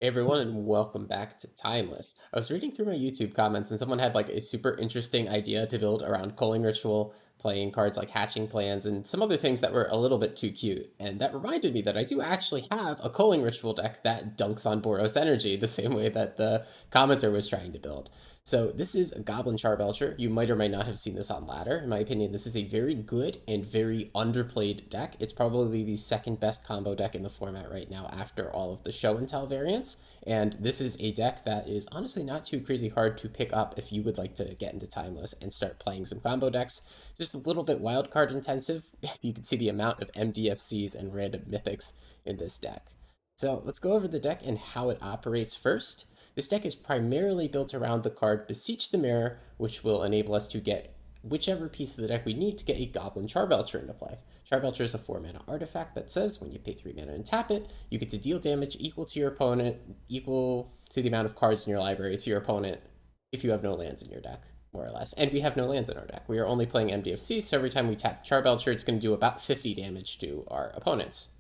Hey everyone, and welcome back to Timeless. I was reading through my YouTube comments, and someone had like a super interesting idea to build around Culling Ritual, playing cards like Hatching Plans, and some other things that were a little bit too cute. And that reminded me that I do actually have a Culling Ritual deck that dunks on Boros energy the same way that the commenter was trying to build. So this is a Goblin Charblecher. You might or might not have seen this on ladder. In my opinion, this is a very good and very underplayed deck. It's probably the second best combo deck in the format right now after all of the show and tell variants. And this is a deck that is honestly not too crazy hard to pick up if you would like to get into Timeless and start playing some combo decks. Just a little bit wildcard intensive. You can see the amount of MDFCs and random mythics in this deck. So let's go over the deck and how it operates first. This deck is primarily built around the card Beseech the Mirror, which will enable us to get whichever piece of the deck we need to get a Goblin Charbelcher into play. Charbelcher is a 4-mana artifact that says when you pay 3 mana and tap it, you get to deal damage equal to your opponent, equal to the amount of cards in your library to your opponent if you have no lands in your deck, more or less. And we have no lands in our deck. We are only playing MDFC, so every time we tap Charbelcher, it's going to do about 50 damage to our opponents.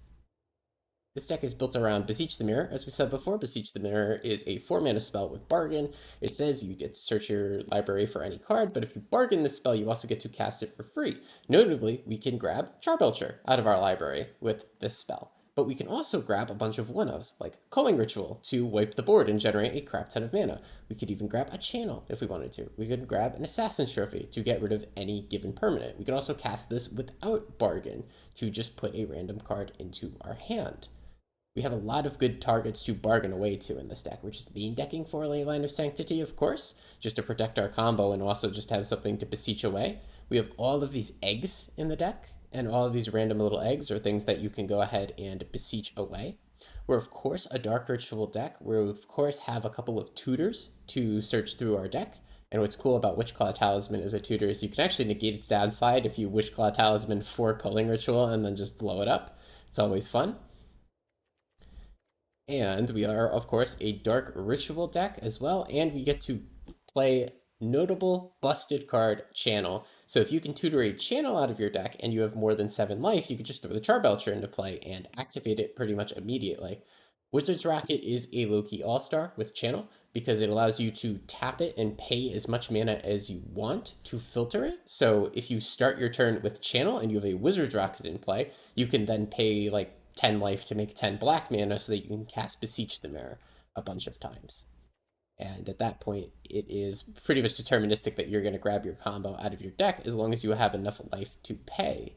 This deck is built around Beseech the Mirror. As we said before, Beseech the Mirror is a 4-mana spell with Bargain. It says you get to search your library for any card, but if you bargain this spell, you also get to cast it for free. Notably, we can grab Charbelcher out of our library with this spell. But we can also grab a bunch of 1-ofs, like Culling Ritual, to wipe the board and generate a crap ton of mana. We could even grab a Channel if we wanted to. We could grab an Assassin's Trophy to get rid of any given permanent. We can also cast this without Bargain to just put a random card into our hand. We have a lot of good targets to bargain away to in this deck. We're just main decking for Leyline of Sanctity, of course, just to protect our combo and also just have something to beseech away. We have all of these eggs in the deck, and all of these random little eggs are things that you can go ahead and beseech away. We're, of course, a Dark Ritual deck. We, of course, have a couple of tutors to search through our deck. And what's cool about Witchclaw Talisman as a tutor is you can actually negate its downside if you Witchclaw Talisman for Culling Ritual and then just blow it up. It's always fun. And we are, of course, a Dark Ritual deck as well, and we get to play notable busted card Channel. So if you can tutor a Channel out of your deck and you have more than 7 life, you can just throw the Charbelcher into play and activate it pretty much immediately. Wizard's Rocket is a low-key all-star with Channel because it allows you to tap it and pay as much mana as you want to filter it. So if you start your turn with Channel and you have a Wizard's Rocket in play, you can then pay like 10 life to make 10 black mana so that you can cast Beseech the Mirror a bunch of times. And at that point, it is pretty much deterministic that you're going to grab your combo out of your deck as long as you have enough life to pay.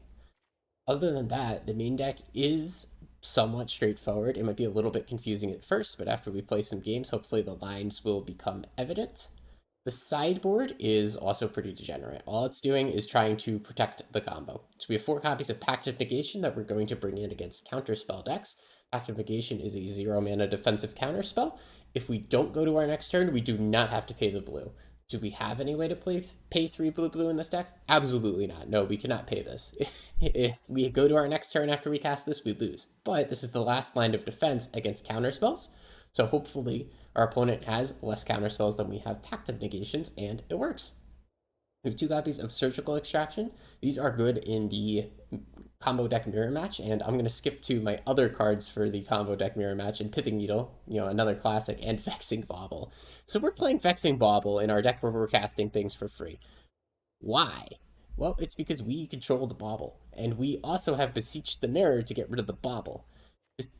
Other than that, the main deck is somewhat straightforward. It might be a little bit confusing at first, but after we play some games, hopefully the lines will become evident. The sideboard is also pretty degenerate. All it's doing is trying to protect the combo. So we have 4 copies of Pact of Negation that we're going to bring in against counterspell decks. Pact of Negation is a 0-mana defensive counterspell. If we don't go to our next turn, we do not have to pay the blue. Do we have any way to pay 3 blue in this deck? Absolutely not. No, we cannot pay this. If we go to our next turn after we cast this, we lose. But this is the last line of defense against counterspells. So hopefully our opponent has less counterspells than we have Pact of Negations, and it works. We have 2 copies of Surgical Extraction. These are good in the combo deck mirror match, and I'm going to skip to my other cards for the combo deck mirror match and Pithing Needle, another classic, and Vexing Bauble. So we're playing Vexing Bauble in our deck where we're casting things for free. Why? Well, it's because we control the Bauble, and we also have Beseech the Mirror to get rid of the Bauble.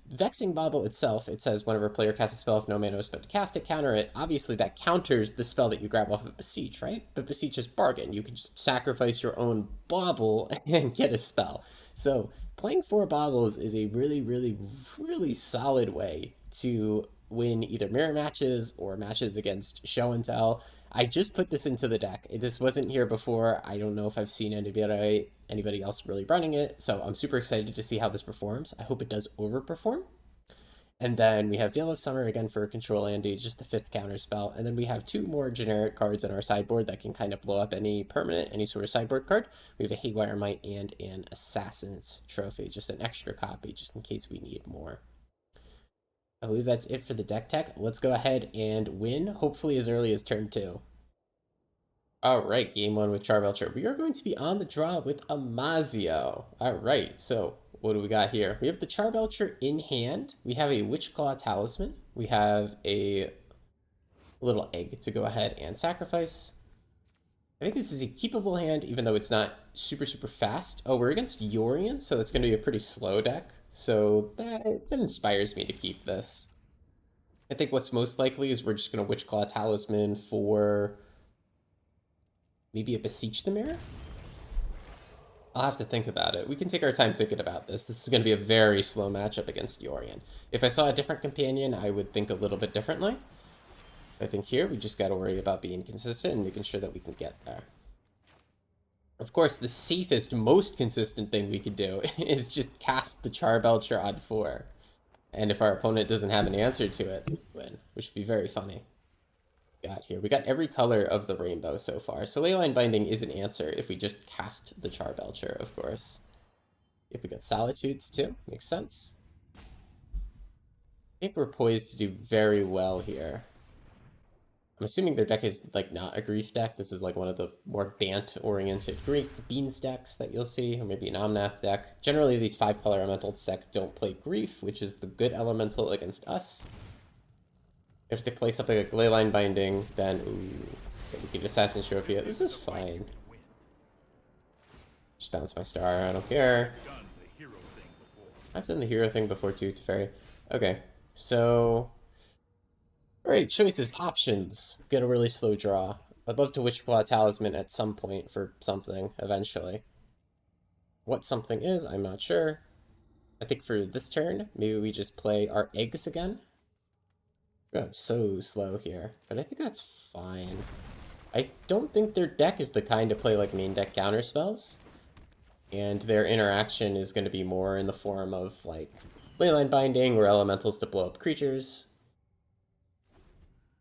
Vexing Bauble itself, it says whenever a player casts a spell, if no mana is spent to cast it, counter it. Obviously, that counters the spell that you grab off of Beseech, right? But Beseech is bargain. You can just sacrifice your own Bauble and get a spell. So playing 4 Baubles is a really, really, really solid way to win either mirror matches or matches against show and tell. I just put this into the deck. This wasn't here before. I don't know if I've seen anybody else really running it, so I'm super excited to see how this performs. I hope it does overperform. And then we have Veil of Summer again for Control Andy, just the 5th counter spell. And then we have 2 more generic cards in our sideboard that can kind of blow up any permanent, any sort of sideboard card. We have a Haywire Might and an Assassin's Trophy, just an extra copy, just in case we need more. I believe that's it for the deck tech. Let's go ahead and win, hopefully as early as turn 2. Alright, game 1 with Charblecher. We are going to be on the draw with Amazio. Alright, so what do we got here? We have the Charblecher in hand. We have a Witchclaw Talisman. We have a little egg to go ahead and sacrifice. I think this is a keepable hand, even though it's not super, super fast. Oh, we're against Yorion, so that's going to be a pretty slow deck. So that inspires me to keep this. I think what's most likely is we're just going to Witchclaw Talisman for maybe a Beseech the Mirror? I'll have to think about it. We can take our time thinking about this. This is going to be a very slow matchup against Yorion. If I saw a different companion, I would think a little bit differently. I think here we just got to worry about being consistent and making sure that we can get there. Of course, the safest, most consistent thing we could do is just cast the Charblecher on 4. And if our opponent doesn't have an answer to it, win, which would be very funny. We got every color of the rainbow so far. So Leyline Binding is an answer if we just cast the Charblecher, of course. If we got Solitudes too, makes sense. I think we're poised to do very well here. I'm assuming their deck is like not a grief deck. This is like one of the more Bant-oriented beans decks that you'll see, or maybe an Omnath deck. Generally, these 5-color elementals deck don't play grief, which is the good elemental against us. If they play something like Leyline Binding, then ooh, we can Assassin Trophy. This is fine. Just bounce my star. I don't care. I've done the hero thing before too, Teferi. Okay, so. Alright, choices, options. Get a really slow draw. I'd love to Witchclaw Talisman at some point for something, eventually. What something is, I'm not sure. I think for this turn, maybe we just play our eggs again. We're going so slow here, but I think that's fine. I don't think their deck is the kind to play like main deck counter spells. And their interaction is going to be more in the form of like Leyline Binding or elementals to blow up creatures.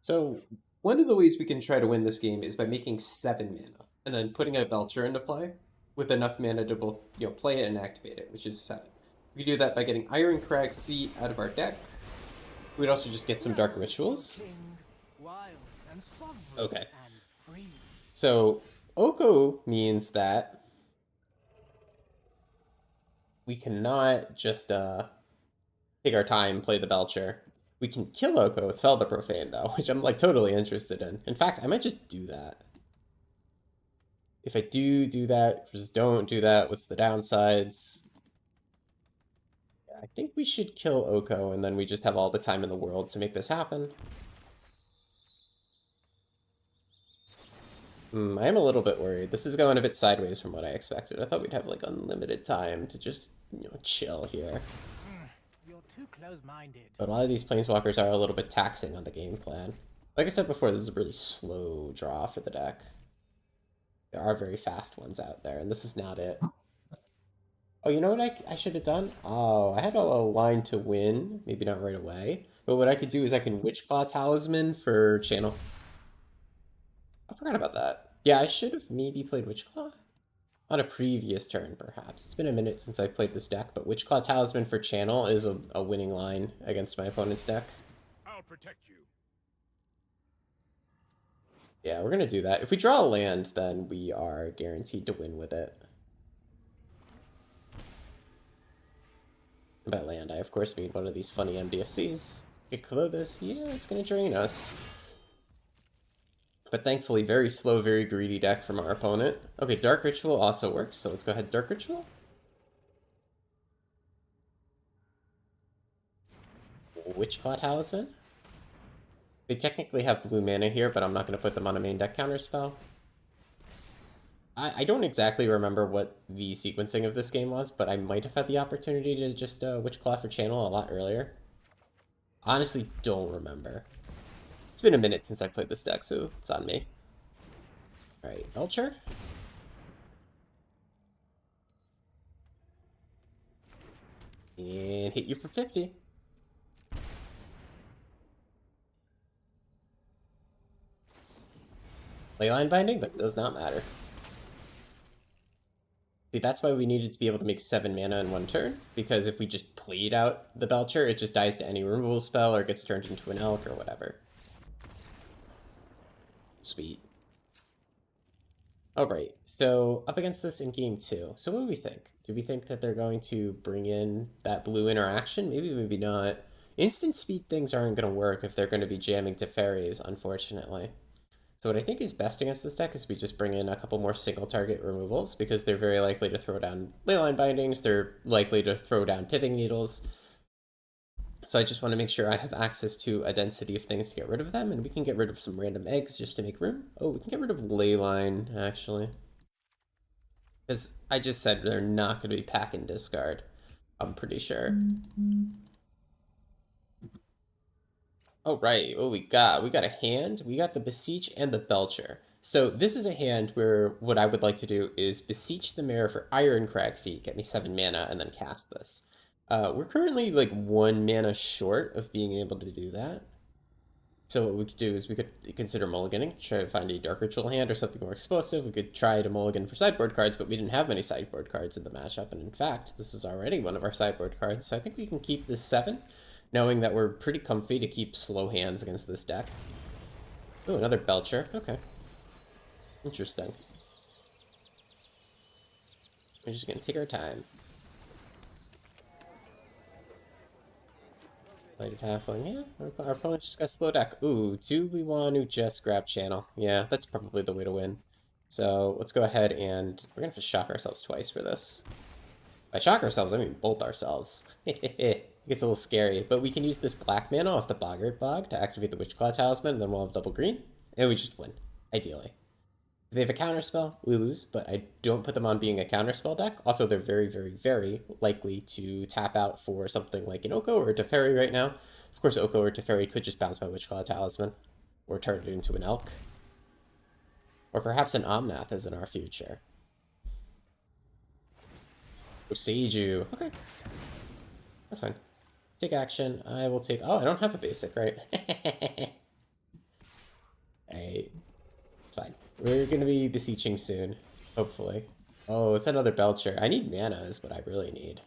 So one of the ways we can try to win this game is by making 7 mana and then putting a Belcher into play with enough mana to both play it and activate it, which is 7. We can do that by getting Ironcrag Feet out of our deck. We'd also just get some Dark Rituals. Okay. So Oko means that we cannot just take our time, play the Belcher. We can kill Oko with Fell the Profane, though, which I'm, like, totally interested in. In fact, I might just do that. If I do that, just don't do that. What's the downsides? Yeah, I think we should kill Oko, and then we just have all the time in the world to make this happen. I am a little bit worried. This is going a bit sideways from what I expected. I thought we'd have, like, unlimited time to just, chill here. Too close-minded. But a lot of these planeswalkers are a little bit taxing on the game plan. Like I said before, this is a really slow draw for the deck. There are very fast ones out there, and this is not it. Oh, you know what I should have done? Oh, I had a line to win. Maybe not right away. But what I could do is I can Witchclaw Talisman for channel. I forgot about that. Yeah, I should have maybe played Witchclaw on a previous turn, perhaps. It's been a minute since I've played this deck, but Witchclaw Talisman for channel is a winning line against my opponent's deck. I'll protect you. Yeah, we're gonna do that. If we draw a land, then we are guaranteed to win with it. By land, I of course mean one of these funny MDFCs. Get Clothes, yeah, it's gonna drain us. But thankfully, very slow, very greedy deck from our opponent. Okay, Dark Ritual also works, so let's go ahead, Dark Ritual. Witchclaw Talisman. They technically have blue mana here, but I'm not going to put them on a main deck counterspell. I don't exactly remember what the sequencing of this game was, but I might have had the opportunity to just Witchclaw for channel a lot earlier. Honestly, don't remember. It's been a minute since I played this deck, so it's on me. Alright, Belcher. And hit you for 50. Leyline Binding? That does not matter. See, that's why we needed to be able to make 7 mana in one turn, because if we just played out the Belcher, it just dies to any removal spell or gets turned into an elk or whatever. Sweet. All right, so up against this in game two. So what do we think? Do we think that they're going to bring in that blue interaction? Maybe, maybe not. Instant speed things aren't going to work if they're going to be jamming to fairies, unfortunately. So what I think is best against this deck is we just bring in a couple more single target removals because they're very likely to throw down leyline bindings, they're likely to throw down pithing needles. So I just want to make sure I have access to a density of things to get rid of them, and we can get rid of some random eggs just to make room. Oh, we can get rid of leyline, actually. Because I just said they're not going to be pack and discard, I'm pretty sure. Oh, right. What we got? We got a hand. We got the Beseech and the Belcher. So this is a hand where what I would like to do is Beseech the Mare for Iron Crag Feet, get me 7 mana, and then cast this. We're currently like 1 mana short of being able to do that. So what we could do is we could consider mulliganing, try to find a Dark Ritual hand or something more explosive. We could try to mulligan for sideboard cards, but we didn't have many sideboard cards in the matchup. And in fact, this is already one of our sideboard cards. So I think we can keep this 7, knowing that we're pretty comfy to keep slow hands against this deck. Oh, another Belcher. Okay. Interesting. We're just going to take our time. Lighted halfling, yeah. Our opponent just got slow deck. Ooh, do we want to just grab channel? Yeah, that's probably the way to win. So let's go ahead and we're gonna have to shock ourselves twice for this. By shock ourselves, I mean bolt ourselves. It gets a little scary, but we can use this black mana off the Boggart Bog to activate the Witchclaw Talisman, and then we'll have double green, and we just win, ideally. If they have a counterspell, we lose, but I don't put them on being a counterspell deck. Also, they're very, very, very likely to tap out for something like an Oko or a Teferi right now. Of course, Oko or Teferi could just bounce my Witchclaw Talisman, or turn it into an Elk. Or perhaps an Omnath is in our future. Oseiju. Okay. That's fine. Take action. I will take... Oh, I don't have a basic, right? Alright. It's fine. We're going to be beseeching soon, hopefully. Oh, it's another Belcher. I need mana is what I really need.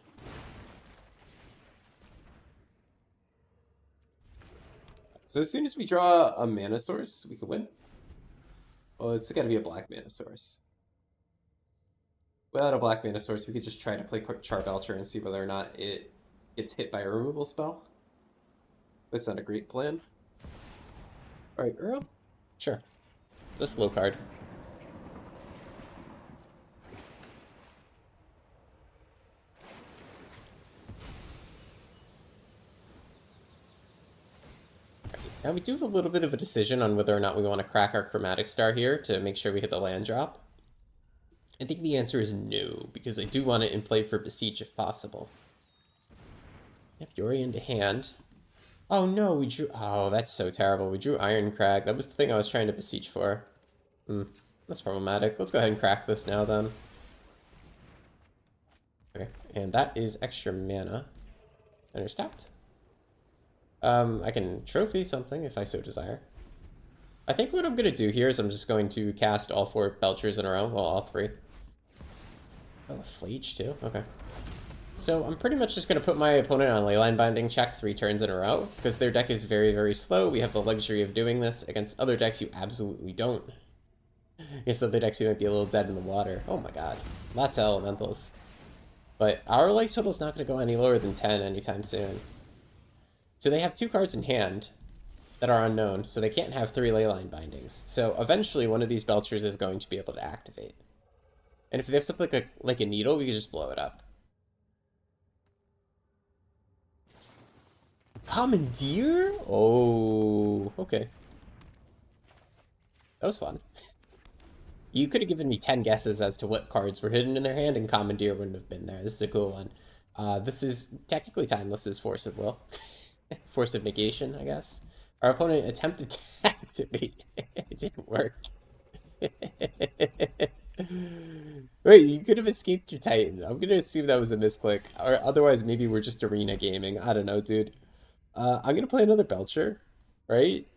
So as soon as we draw a mana source, we can win. Well, it's got to be a black mana source. Without a black mana source, we could just try to play Charblecher and see whether or not it gets hit by a removal spell. That's not a great plan. Alright, Earl? Sure. It's a slow card. Now we do have a little bit of a decision on whether or not we want to crack our Chromatic Star here to make sure we hit the land drop. I think the answer is no, because I do want it in play for Beseech if possible. Yep, Yorion to hand. Oh no, we drew... Oh, that's so terrible. We drew Iron Crag. That was the thing I was trying to Beseech for. That's problematic. Let's go ahead and crack this now then. Okay, and that is extra mana. Understacked. I can trophy something if I so desire. I think what I'm going to do here is I'm just going to cast all 4 Belchers in a row. Well, all 3. Oh, a Flage too? Okay. So I'm pretty much just going to put my opponent on Leyline Binding check 3 turns in a row, because their deck is very, very slow. We have the luxury of doing this. Against other decks, you absolutely don't. Against other decks, you might be a little dead in the water. Oh my god. Lots of elementals. But our life total is not going to go any lower than 10 anytime soon. So they have 2 cards in hand that are unknown, so they can't have 3 Leyline Bindings. So eventually one of these Belchers is going to be able to activate. And if they have something like a Needle, we can just blow it up. Commandeer? Oh, okay. That was fun. You could have given me 10 guesses as to what cards were hidden in their hand, and Commandeer wouldn't have been there. This is a cool one. This is technically timeless as Force of Will. Force of Negation, I guess. Our opponent attempted to activate. It didn't work. Wait, you could have escaped your Titan. I'm going to assume that was a misclick. Or otherwise, maybe we're just arena gaming. I don't know, dude. I'm going to play another Belcher, right?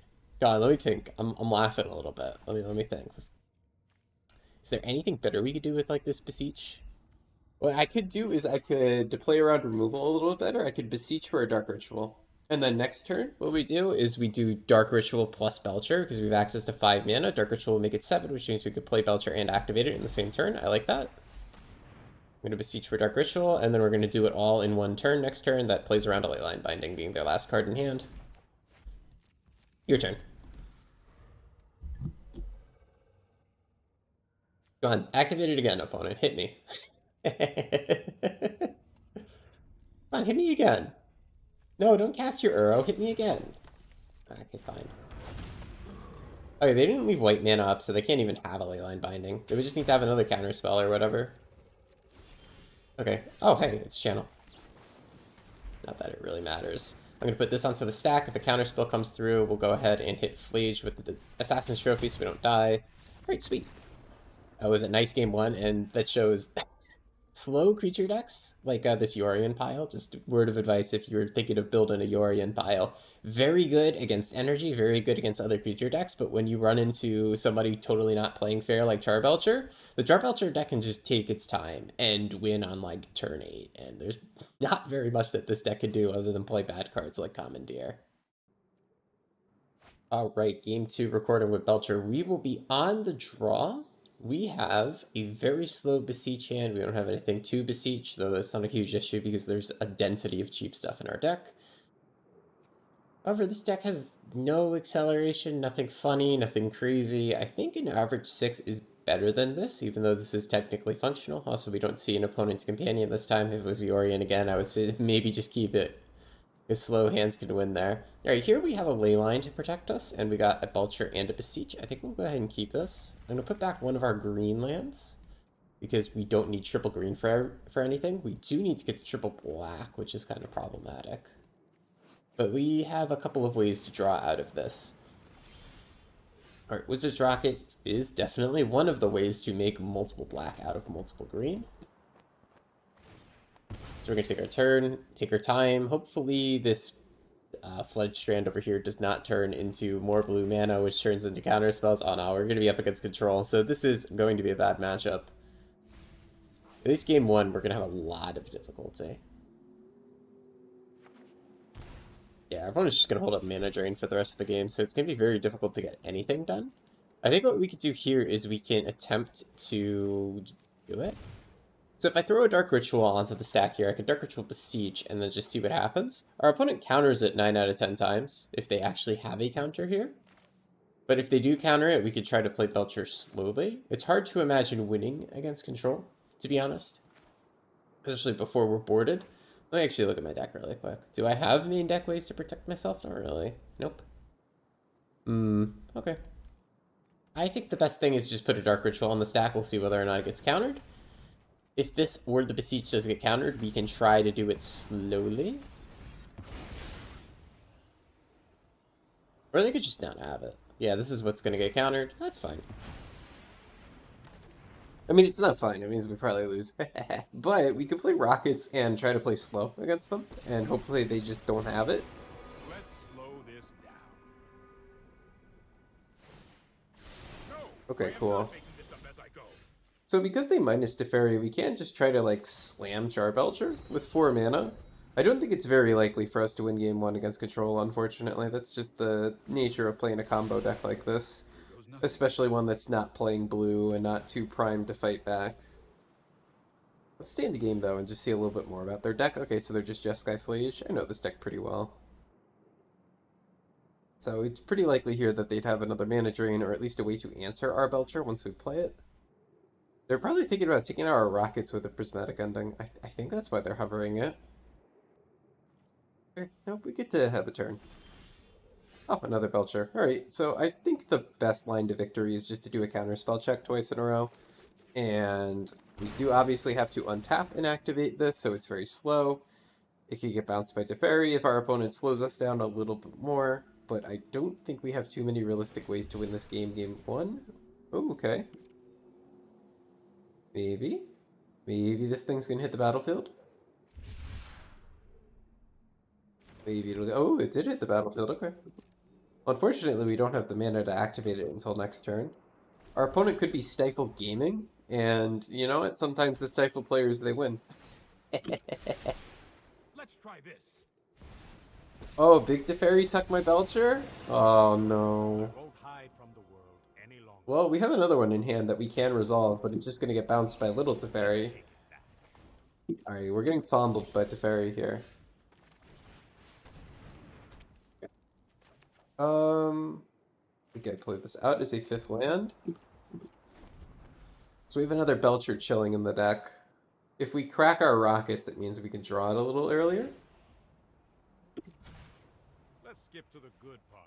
God, let me think. I'm laughing a little bit. Let me think. Is there anything better we could do with, like, this Beseech? What I could do is I could, to play around removal a little bit better, I could Beseech for a Dark Ritual. And then next turn, what we do is we do Dark Ritual plus Belcher, because we have access to 5 mana. Dark Ritual will make it 7, which means we could play Belcher and activate it in the same turn. I like that. I'm going to Beseech for Dark Ritual, and then we're going to do it all in one turn next turn. That plays around a Leyline Binding being their last card in hand. Your turn. Go on, activate it again, opponent. Hit me. Come on, hit me again. No, don't cast your Uro. Hit me again. Okay, fine. Okay, they didn't leave white mana up, so they can't even have a Leyline Binding. They would just need to have another counter spell or whatever. Okay. Oh, hey, it's channel. Not that it really matters. I'm going to put this onto the stack. If a counter spell comes through, we'll go ahead and hit Flage with the Assassin's Trophy so we don't die. Alright, sweet. That was a nice game 1, and that shows slow creature decks, like this Yorion pile. Just word of advice if you're thinking of building a Yorion pile. Very good against energy, very good against other creature decks, but when you run into somebody totally not playing fair like Charblecher, the Charblecher deck can just take its time and win on like turn 8, and there's not very much that this deck could do other than play bad cards like Commandeer. Alright, game 2 recording with Belcher. We will be on the draw. We have a very slow Beseech hand. We don't have anything to Beseech, though that's not a huge issue because there's a density of cheap stuff in our deck. However, this deck has no acceleration, nothing funny, nothing crazy. I think an average 6 is better than this, even though this is technically functional. Also, we don't see an opponent's companion this time. If it was Yorion again, I would say maybe just keep it. His slow hands can win there. Alright, here we have a Leyline to protect us, and we got a Belcher and a Beseech. I think we'll go ahead and keep this. I'm going to put back one of our green lands, because we don't need triple green for anything. We do need to get to triple black, which is kind of problematic. But we have a couple of ways to draw out of this. Alright, Wizard's Rocket is definitely one of the ways to make multiple black out of multiple green. So we're going to take our turn, take our time. Hopefully this Flood Strand over here does not turn into more blue mana, which turns into counter spells. Oh no, we're going to be up against control. So this is going to be a bad matchup. At least game 1, we're going to have a lot of difficulty. Yeah, everyone's just going to hold up mana drain for the rest of the game, so it's going to be very difficult to get anything done. I think what we could do here is we can attempt to do it. So if I throw a Dark Ritual onto the stack here, I can Dark Ritual Beseech and then just see what happens. Our opponent counters it 9 out of 10 times, if they actually have a counter here. But if they do counter it, we could try to play Belcher slowly. It's hard to imagine winning against control, to be honest. Especially before we're boarded. Let me actually look at my deck really quick. Do I have main deck ways to protect myself? Not really. Nope. Okay. I think the best thing is just put a Dark Ritual on the stack. We'll see whether or not it gets countered. If this or the Beseech does get countered, we can try to do it slowly. Or they could just not have it. Yeah, this is what's going to get countered. That's fine. I mean, it's not fine. It means we probably lose. But we could play Rockets and try to play slow against them. And hopefully they just don't have it. Let's slow this down. No, Okay, cool. this up as I go. So because they minus Teferi, we can't just try to, like, slam Charblecher with 4 mana. I don't think it's very likely for us to win game 1 against control, unfortunately. That's just the nature of playing a combo deck like this. Especially one that's not playing blue and not too primed to fight back. Let's stay in the game, though, and just see a little bit more about their deck. Okay, so they're just Jeskai Flage. I know this deck pretty well. So it's pretty likely here that they'd have another mana drain, or at least a way to answer our Belcher once we play it. They're probably thinking about taking out our Rockets with a Prismatic Ending. I think that's why they're hovering it. Okay, nope, we get to have a turn. Oh, another Belcher. Alright, so I think the best line to victory is just to do a counterspell check twice in a row. And we do obviously have to untap and activate this, so it's very slow. It can get bounced by Teferi if our opponent slows us down a little bit more. But I don't think we have too many realistic ways to win this game, game 1. Oh, okay. Maybe. Maybe this thing's gonna hit the battlefield. Maybe it'll go... Oh, it did hit the battlefield, okay. Unfortunately, we don't have the mana to activate it until next turn. Our opponent could be Stifle Gaming, and you know what? Sometimes the Stifle players, they win. Let's try this. Oh, Big Teferi took my Belcher? Oh, I no. won't hide from the world any longer. Well, we have another one in hand that we can resolve, but it's just going to get bounced by Little Let's Teferi. take it back. Alright, we're getting fondled by Teferi here. I think I played this out as a 5th land. So we have another Belcher chilling in the deck. If we crack our rockets, it means we can draw it a little earlier. Let's skip to the good part.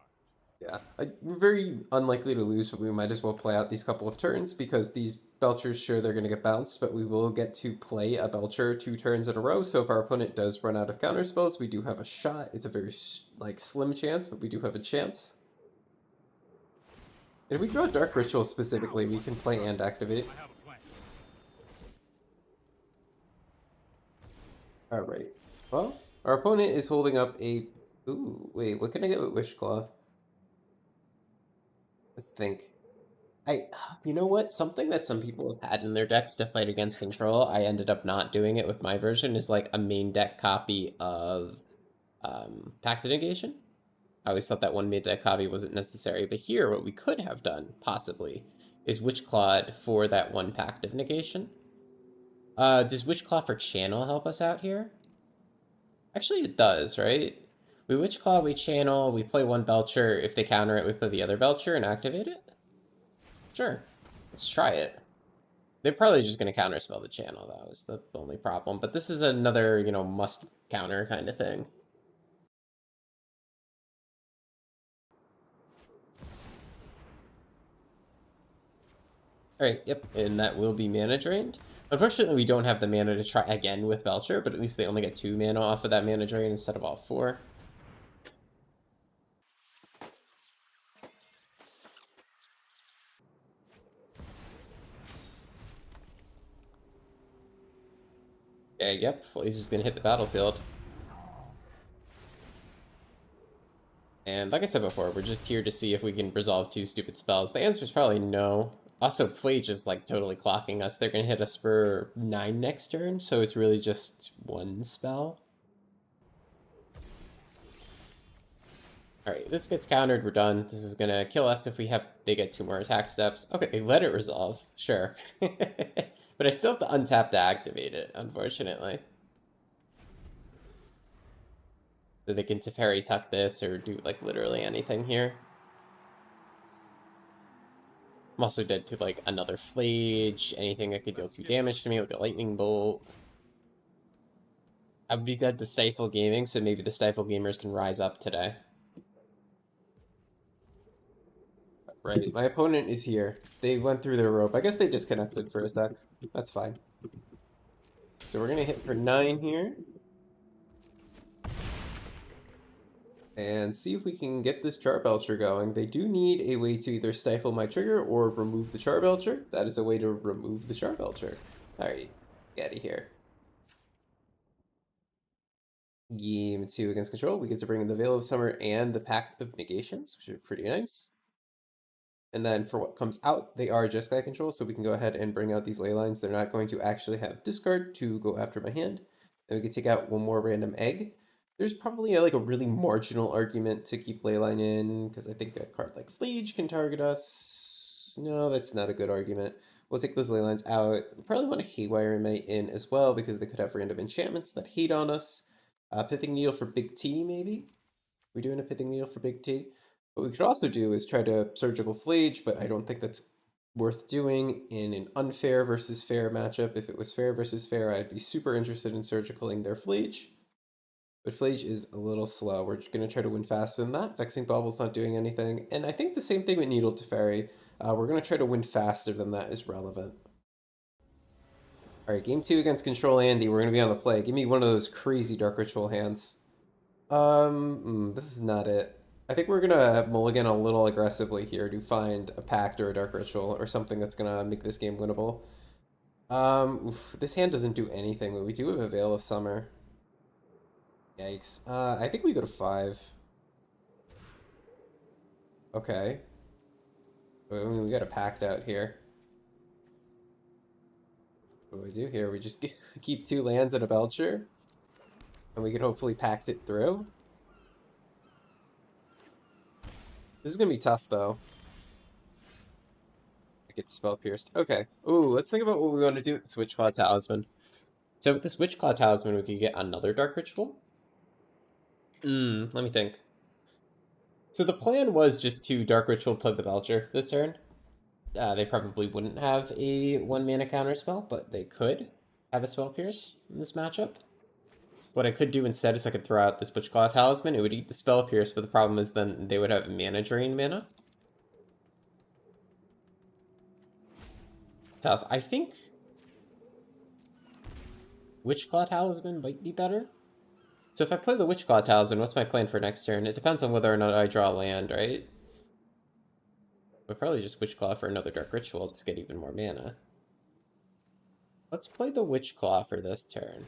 Yeah, we're very unlikely to lose, but we might as well play out these couple of turns because these Belchers, sure, they're going to get bounced, but we will get to play a Belcher 2 turns in a row. So if our opponent does run out of counter spells, we do have a shot. It's a very slim chance, but we do have a chance. And if we draw Dark Ritual specifically, we can play and activate. I have a plan. Alright. Well, our opponent is holding up a... Ooh, wait, what can I get with Wishclaw? Let's think. You know what? Something that some people have had in their decks to fight against control, I ended up not doing it with my version, is like a main deck copy of Pact of Negation. I always thought that one main deck copy wasn't necessary, but here, what we could have done, possibly, is Witchclawed for that one Pact of Negation. Does Witchclaw for Channel help us out here? Actually, it does, right? We Witchclaw, we Channel, we play one Belcher. If they counter it, we play the other Belcher and activate it? Sure. Let's try it. They're probably just going to counterspell the Channel, though, is the only problem. But this is another, must counter kind of thing. Alright, yep, and that will be mana drained. Unfortunately, we don't have the mana to try again with Belcher, but at least they only get 2 mana off of that mana drain instead of all 4. Yeah, yep, Flaze is going to hit the battlefield. And like I said before, we're just here to see if we can resolve 2 stupid spells. The answer is probably no. Also, Flage is like totally clocking us. They're going to hit us for 9 next turn, so it's really just 1 spell. Alright, this gets countered, we're done. This is going to kill us if they get 2 more attack steps. Okay, they let it resolve, sure. But I still have to untap to activate it, unfortunately. So they can Teferi tuck this or do like literally anything here. I'm also dead to like another Flage, anything that could deal 2 damage to me, like a Lightning Bolt. I would be dead to Stifle Gaming, so maybe the Stifle Gamers can rise up today. Right, my opponent is here. They went through their rope. I guess they disconnected for a sec. That's fine. So we're gonna hit for 9 here. And see if we can get this Charblecher going. They do need a way to either stifle my trigger or remove the Charblecher. That is a way to remove the Charblecher. Alright, get out of here. Game 2 against control. We get to bring in the Veil of Summer and the Pact of Negations, which are pretty nice. And then for what comes out, they are Jeskai control, so we can go ahead and bring out these ley lines. They're not going to actually have discard to go after my hand. And we can take out one more random egg. There's probably like a really marginal argument to keep Leyline in, because I think a card like Fleege can target us. No, that's not a good argument. We'll take those Leylines out. We probably want a Haywire Mate in as well, because they could have random enchantments that hate on us. Pithing Needle for Big T, maybe? We're doing a Pithing Needle for Big T. What we could also do is try to Surgical Flage, but I don't think that's worth doing in an unfair versus fair matchup. If it was fair versus fair, I'd be super interested in Surgicaling their Flage. But Flage is a little slow. We're going to try to win faster than that. Vexing Bubble's not doing anything. And I think the same thing with Needle Teferi. We're going to try to win faster than that is relevant. Alright, game 2 against Control Andy. We're going to be on the play. Give me one of those crazy Dark Ritual hands. This is not it. I think we're going to mulligan a little aggressively here to find a Pact or a Dark Ritual or something that's going to make this game winnable. This hand doesn't do anything, but we do have a Veil of Summer. Yikes. I think we go to 5. Okay. I mean, we got a Pact out here. What do we do here? We just keep 2 lands and a Belcher? And we can hopefully Pact it through? This is gonna be tough, though. I get spell pierced. Okay. Ooh, let's think about what we want to do with the Switchclaw Talisman. So with the Switchclaw Talisman, we could get another Dark Ritual. Let me think. So the plan was just to Dark Ritual play the Belcher this turn. They probably wouldn't have a 1-mana counter spell, but they could have a Spell Pierce in this matchup. What I could do instead is I could throw out the Switchclaw Talisman. It would eat the Spell Pierce, but the problem is then they would have mana drain mana. Tough. I think Witchclaw Talisman might be better. So if I play the Witchclaw Talisman, what's my plan for next turn? It depends on whether or not I draw land, right? I'll probably just Witchclaw for another Dark Ritual to get even more mana. Let's play the Witchclaw for this turn.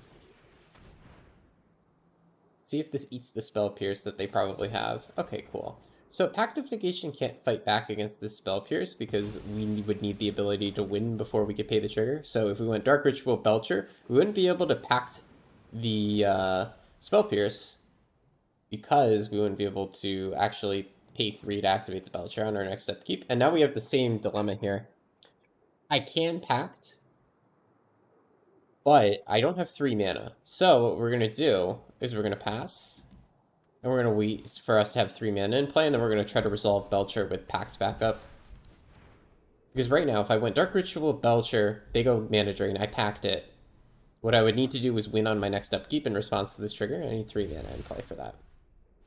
See if this eats the Spell Pierce that they probably have. Okay, cool. So Pact of Negation can't fight back against this Spell Pierce because we would need the ability to win before we could pay the trigger. So if we went Dark Ritual Belcher, we wouldn't be able to Pact the Spell Pierce because we wouldn't be able to actually pay 3 to activate the Belcher on our next upkeep. And now we have the same dilemma here. I can Pact, but I don't have 3 mana. So what we're going to do is we're going to pass, and we're going to wait for us to have 3 mana in play, and then we're going to try to resolve Belcher with Pact backup. Because right now, if I went Dark Ritual Belcher, they go mana drain, I Pact it. What I would need to do is win on my next upkeep in response to this trigger, and I need 3 mana in play for that.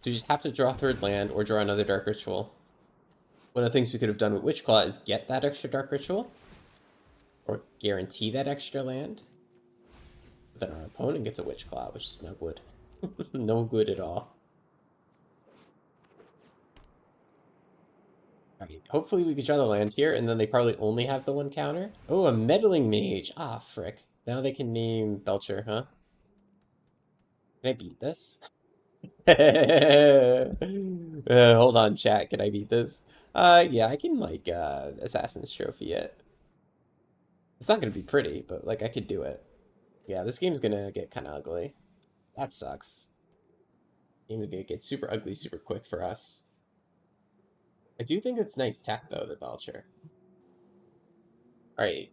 So you just have to draw a 3rd land or draw another Dark Ritual. One of the things we could have done with Witchclaw is get that extra Dark Ritual, or guarantee that extra land. But then our opponent gets a Witchclaw, which is no good. No good at all. Alright, hopefully we can draw the land here, and then they probably only have the 1 counter. Oh, a Meddling Mage! Ah, frick. Now they can name Belcher, huh? Can I beat this? Hold on, chat. Can I beat this? Yeah, I can, like, Assassin's Trophy it. It's not gonna be pretty, but, like, I could do it. Yeah, this game's gonna get kind of ugly. That sucks. Game's gonna get super ugly super quick for us. I do think it's nice tech, though, the Belcher. Alright.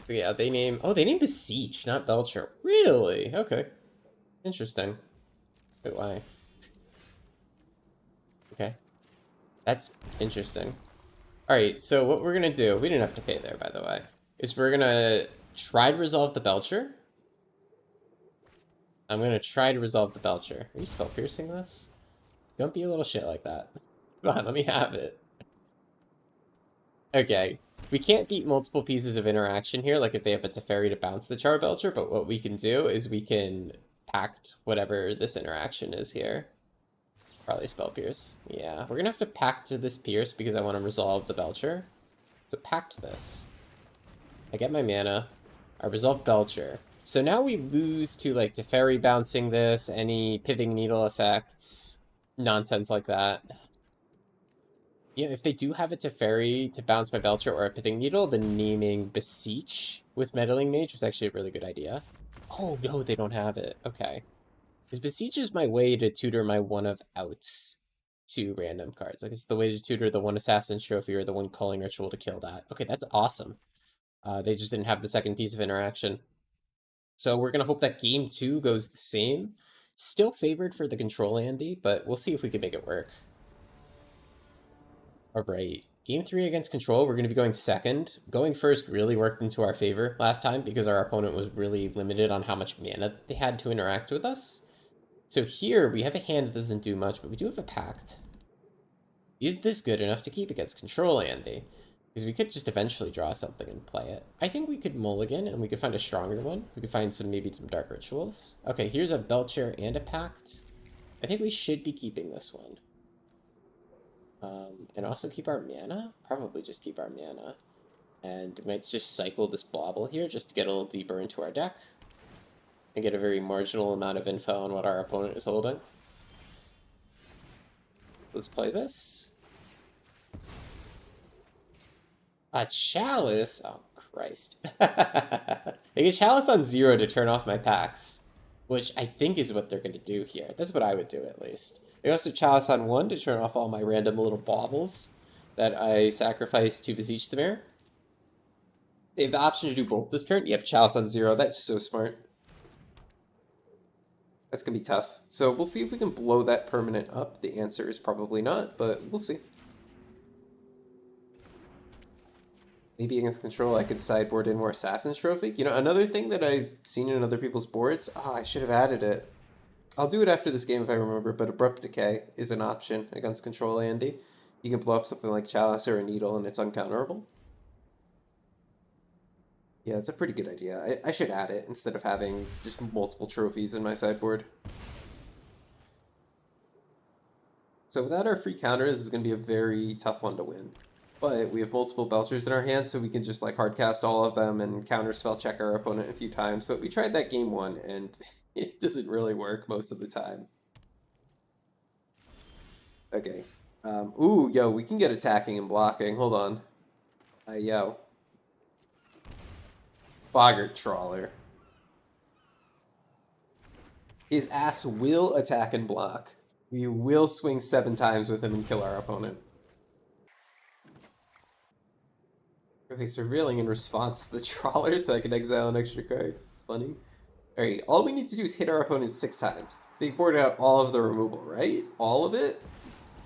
Yeah, they name... Oh, they named Beseech, not Belcher. Really? Okay. Interesting. Wait, why? Okay. That's interesting. Alright, so what we're gonna do... We didn't have to pay there, by the way. Is we're gonna try to resolve the Belcher. I'm gonna try to resolve the Belcher. Are you spell piercing this? Don't be a little shit like that. Come on, let me have it. Okay. We can't beat multiple pieces of interaction here, like if they have a Teferi to bounce the Charblecher, but what we can do is we can Pact whatever this interaction is here. Probably Spell Pierce. Yeah, we're gonna have to Pact to this Pierce because I want to resolve the Belcher. So Pact this. I get my mana. I resolve Belcher. So now we lose to, like, Teferi bouncing this, any Pithing Needle effects, nonsense like that. Yeah, if they do have a Teferi to bounce my Belcher or a Pithing Needle, then naming Beseech with Meddling Mage was actually a really good idea. Oh, no, they don't have it. Okay. Because Beseech is my way to tutor my one of outs to random cards. Like, it's the way to tutor the 1 Assassin's Trophy or the 1 Calling Ritual to kill that. Okay, that's awesome. They just didn't have the second piece of interaction. So we're going to hope that game 2 goes the same. Still favored for the control Andy, but we'll see if we can make it work. Alright, game 3 against control, we're going to be going second. Going first really worked into our favor last time because our opponent was really limited on how much mana they had to interact with us. So here we have a hand that doesn't do much, but we do have a Pact. Is this good enough to keep against control Andy? Because we could just eventually draw something and play it. I think we could mulligan, and we could find a stronger one. We could find maybe some Dark Rituals. Okay, here's a Belcher and a Pact. I think we should be keeping this one. And also keep our mana? Probably just keep our mana. And we might just cycle this Bauble here just to get a little deeper into our deck. And get a very marginal amount of info on what our opponent is holding. Let's play this. A Chalice? Oh, Christ. I get Chalice on 0 to turn off my packs. Which I think is what they're going to do here. That's what I would do, at least. I also Chalice on 1 to turn off all my random little baubles that I sacrifice to beseech the mirror. They have the option to do both this turn. Yep, Chalice on 0. That's so smart. That's going to be tough. So we'll see if we can blow that permanent up. The answer is probably not, but we'll see. Maybe against control I could sideboard in more Assassin's Trophy. You know, another thing that I've seen in other people's boards, I should have added it. I'll do it after this game if I remember, but Abrupt Decay is an option against control Andy. You can blow up something like Chalice or a Needle and it's uncounterable. Yeah, it's a pretty good idea. I should add it instead of having just multiple trophies in my sideboard. So without our free counters, this is going to be a very tough one to win. But we have multiple Belchers in our hands, so we can just like hardcast all of them and counter spell check our opponent a few times. But we tried that game 1, and it doesn't really work most of the time. Okay. Ooh, yo, we can get attacking and blocking. Hold on. Yo. Boggart Trawler. His ass will attack and block. We will swing 7 times with him and kill our opponent. Okay, surveilling in response to the Trawler so I can exile an extra card. It's funny. Alright, all we need to do is hit our opponent 6 times. They boarded out all of the removal, right? All of it?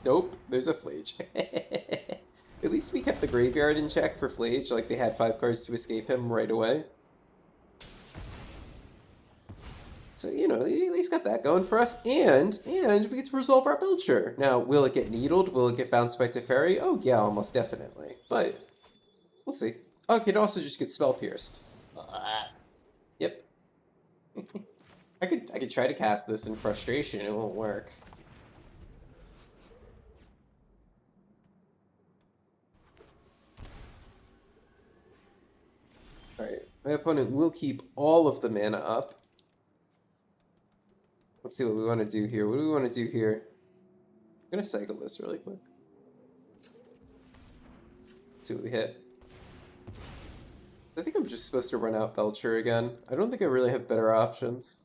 Nope, there's a Flage. At least we kept the graveyard in check for Flage, like they had 5 cards to escape him right away. So, you know, they at least got that going for us, and we get to resolve our Belcher. Now, will it get needled? Will it get bounced back to Fairy? Oh, yeah, almost definitely. But we'll see. Oh, it could also just get Spell Pierced. Yep. I could try to cast this in frustration. It won't work. Alright, my opponent will keep all of the mana up. Let's see what we want to do here. What do we want to do here? I'm going to cycle this really quick. Let's see what we hit. I think I'm just supposed to run out Belcher again. I don't think I really have better options.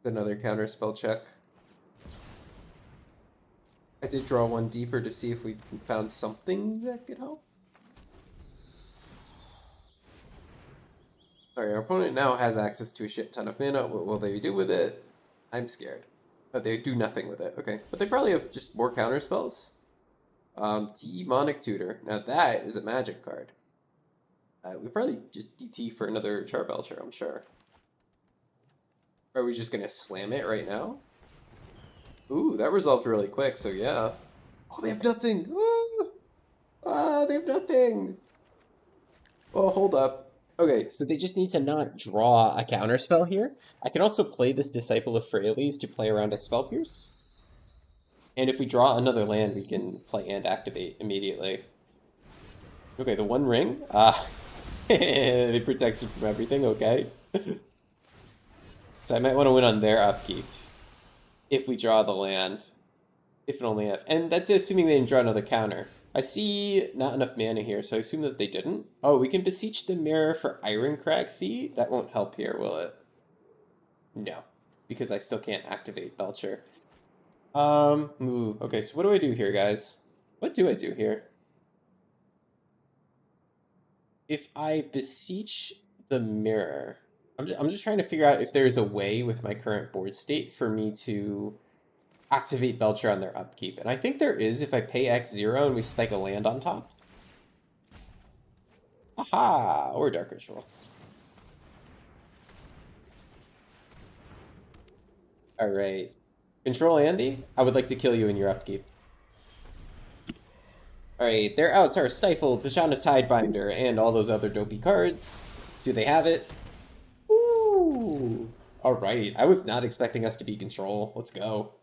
Another counter spell check. I did draw 1 deeper to see if we found something that could help. Sorry, our opponent now has access to a shit ton of mana. What will they do with it? I'm scared. But they do nothing with it. Okay, but they probably have just more counter spells. Demonic Tutor. Now that is a magic card. We probably just DT for another Charblecher, I'm sure. Are we just gonna slam it right now? Ooh, that resolved really quick, so yeah. Oh, they have nothing! They have nothing! Oh, hold up. Okay, so they just need to not draw a counterspell here. I can also play this Disciple of Freyalise to play around a Spell Pierce. And if we draw another land, we can play and activate immediately. Okay, the One Ring. They protect you from everything, okay. So I might want to win on their upkeep. If we draw the land. If and only if. And that's assuming they didn't draw another counter. I see not enough mana here, so I assume that they didn't. Oh, we can beseech the mirror for Ironcrag fee? That won't help here, will it? No. Because I still can't activate Belcher. Okay, so what do I do here, guys? What do I do here? If I beseech the mirror, I'm just trying to figure out if there's a way with my current board state for me to activate Belcher on their upkeep. And I think there is if I pay X0 and we spike a land on top. Aha! Or Dark Ritual. Alright. Control Andy, I would like to kill you in your upkeep. Alright, their outs are Stifled, Tashana's Tidebinder, and all those other dopey cards. Do they have it? Ooh! Alright, I was not expecting us to be control. Let's go.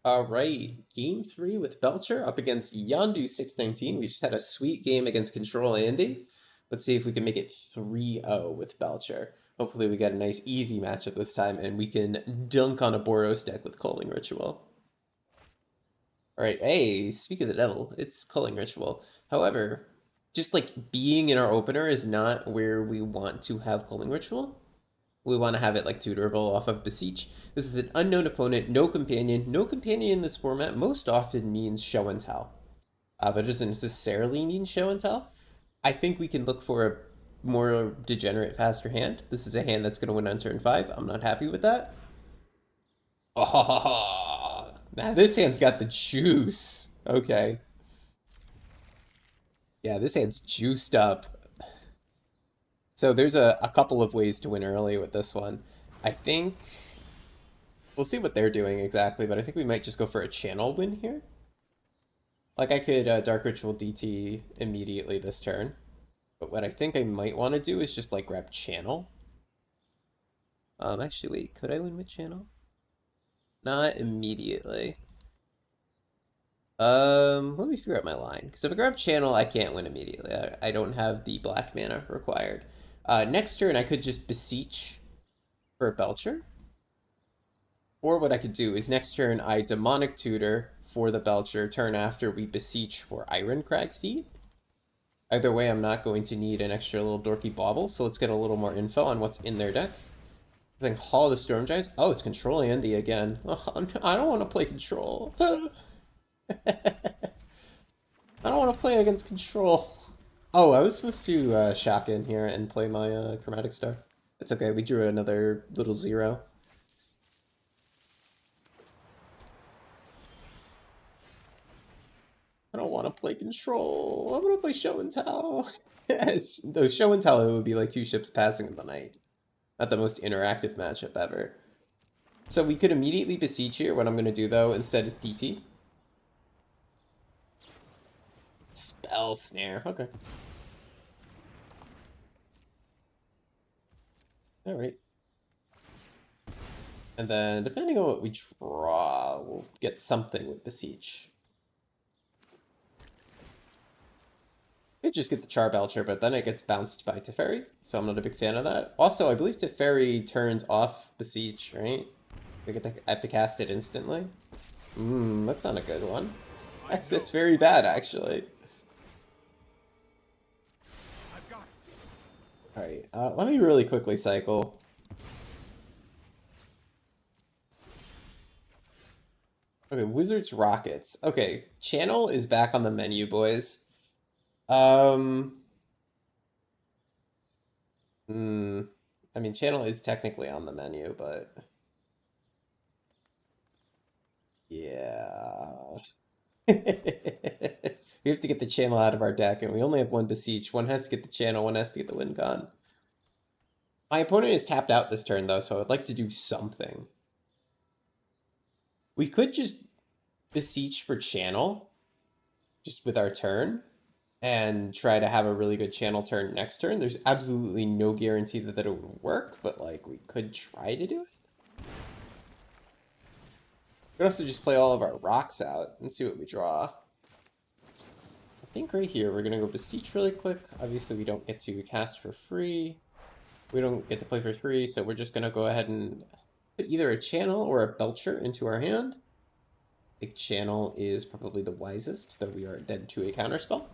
Alright, game 3 with Belcher up against Yondu 619. We just had a sweet game against Control Andy. Let's see if we can make it 3-0 with Belcher. Hopefully we get a nice easy matchup this time and we can dunk on a Boros deck with Culling Ritual. Alright, hey, speak of the devil, it's Culling Ritual. However, just like being in our opener is not where we want to have Culling Ritual. We want to have it like tutorable off of Beseech. This is an unknown opponent, no companion. No companion in this format most often means show and tell. But it doesn't necessarily mean show and tell. I think we can look for a more degenerate, faster hand. This is a hand that's going to win on turn 5. I'm not happy with that. Oh, now this hand's got the juice. Okay. Yeah, this hand's juiced up. So there's a couple of ways to win early with this one. I think we'll see what they're doing exactly, but I think we might just go for a channel win here. Like I could Dark Ritual DT immediately this turn. But what I think I might want to do is just like grab channel. Actually, wait, could I win with channel? Not immediately. Let me figure out my line. Because if I grab channel, I can't win immediately. I don't have the black mana required. Next turn, I could just Beseech for a Belcher. Or what I could do is next turn, I Demonic Tutor for the Belcher. Turn after, we Beseech for Ironcrag Feed. Either way, I'm not going to need an extra little dorky bauble, so let's get a little more info on what's in their deck. I think Hall of the Storm Giants. Oh, it's Control Andy again. Oh, I don't want to play Control. I don't want to play against Control. Oh, I was supposed to shock in here and play my Chromatic Star. It's okay, we drew another little 0. I don't want to play Control. I want to play Show and Tell. Yes, though Show and Tell, it would be like 2 ships passing in the night. Not the most interactive matchup ever. So we could immediately Beseech here. What I'm going to do, though, instead is DT. Spell Snare. Okay. Alright. And then, depending on what we draw, we'll get something with Beseech. Could just get the Charblecher, but then it gets bounced by Teferi, so I'm not a big fan of that. Also, I believe Teferi turns off Beseech, right? I have to cast it instantly. That's not a good one. It's very bad, actually. Alright, let me really quickly cycle. Okay, Wizards Rockets. Okay, Channel is back on the menu, boys. I mean, Channel is technically on the menu, but... Yeah... We have to get the channel out of our deck, and we only have one Beseech. One has to get the channel, one has to get the win con. My opponent is tapped out this turn, though, so I would like to do something. We could just Beseech for channel, just with our turn, and try to have a really good channel turn next turn. There's absolutely no guarantee that it would work, but, like, we could try to do it. We could also just play all of our rocks out and see what we draw. I think right here we're gonna go Beseech really quick. Obviously we don't get to cast for free. We don't get to play for free, so we're just gonna go ahead and put either a channel or a Belcher into our hand. I think channel is probably the wisest, though we are dead to a counterspell.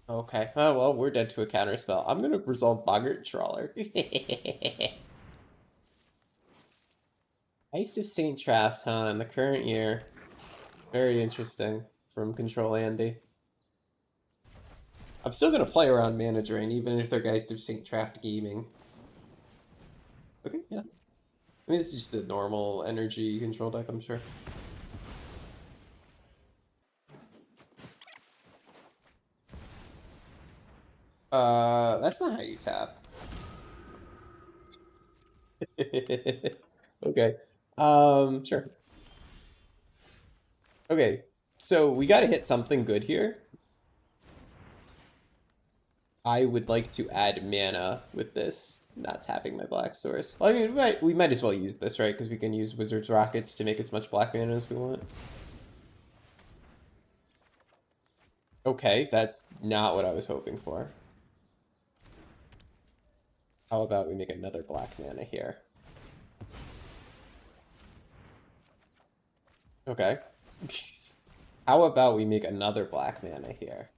Okay, oh well, we're dead to a counterspell. I'm gonna resolve Boggart Trawler. Heist of Saint Traft, huh, in the current year. Very interesting from Control Andy. I'm still gonna play around Mana Drain, even if they're Geist of Saint Traft gaming. Okay, yeah. I mean, this is just the normal energy control deck, I'm sure. That's not how you tap. Okay. Sure. Okay, so we gotta hit something good here. I would like to add mana with this, not tapping my black source. Well, I mean, we might as well use this, right? Because we can use Wizard's Rockets to make as much black mana as we want. Okay, that's not what I was hoping for. How about we make another black mana here? Okay. How about we make another black mana here?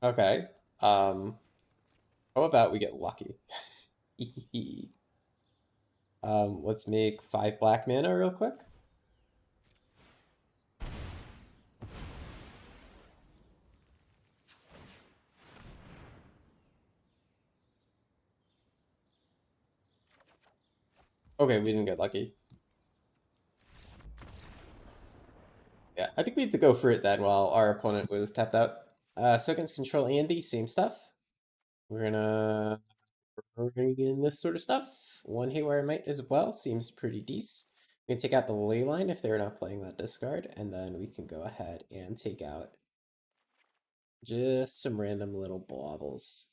Okay. How about we get lucky? Let's make 5 black mana real quick. Okay, we didn't get lucky. Yeah, I think we had to go for it then while our opponent was tapped out. So against Control Andy, same stuff. We're gonna bring in this sort of stuff. 1 Haywire Might as well, seems pretty decent. We can take out the ley line if they're not playing that discard, and then we can go ahead and take out just some random little baubles.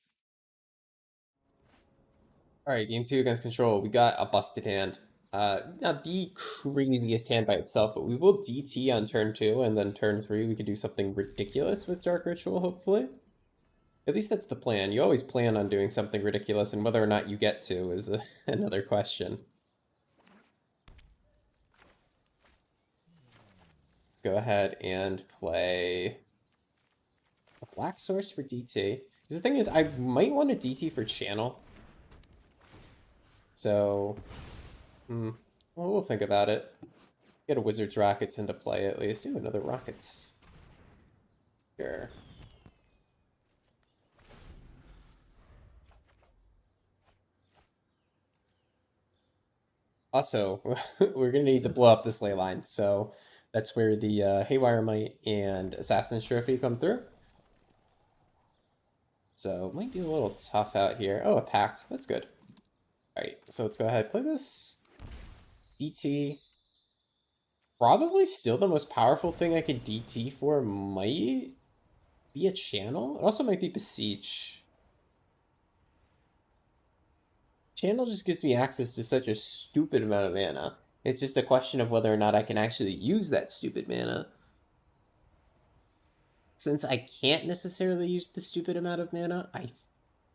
Alright, game 2 against Control. We got a busted hand. Not the craziest hand by itself, but we will DT on turn 2, and then turn 3 we could do something ridiculous with Dark Ritual, hopefully. At least that's the plan. You always plan on doing something ridiculous, and whether or not you get to is another question. Let's go ahead and play a black source for DT. Because the thing is, I might want to DT for channel. So, well, we'll think about it. Get a Wizard's Rockets into play at least. Ooh, another Rockets. Sure. Also, we're going to need to blow up this ley line, so that's where the Haywire Might and Assassin's Trophy come through. So, it might be a little tough out here. Oh, a Pact. That's good. Alright, so let's go ahead and play this. DT. Probably still the most powerful thing I could DT for might be a channel. It also might be Beseech. Channel just gives me access to such a stupid amount of mana. It's just a question of whether or not I can actually use that stupid mana. Since I can't necessarily use the stupid amount of mana, I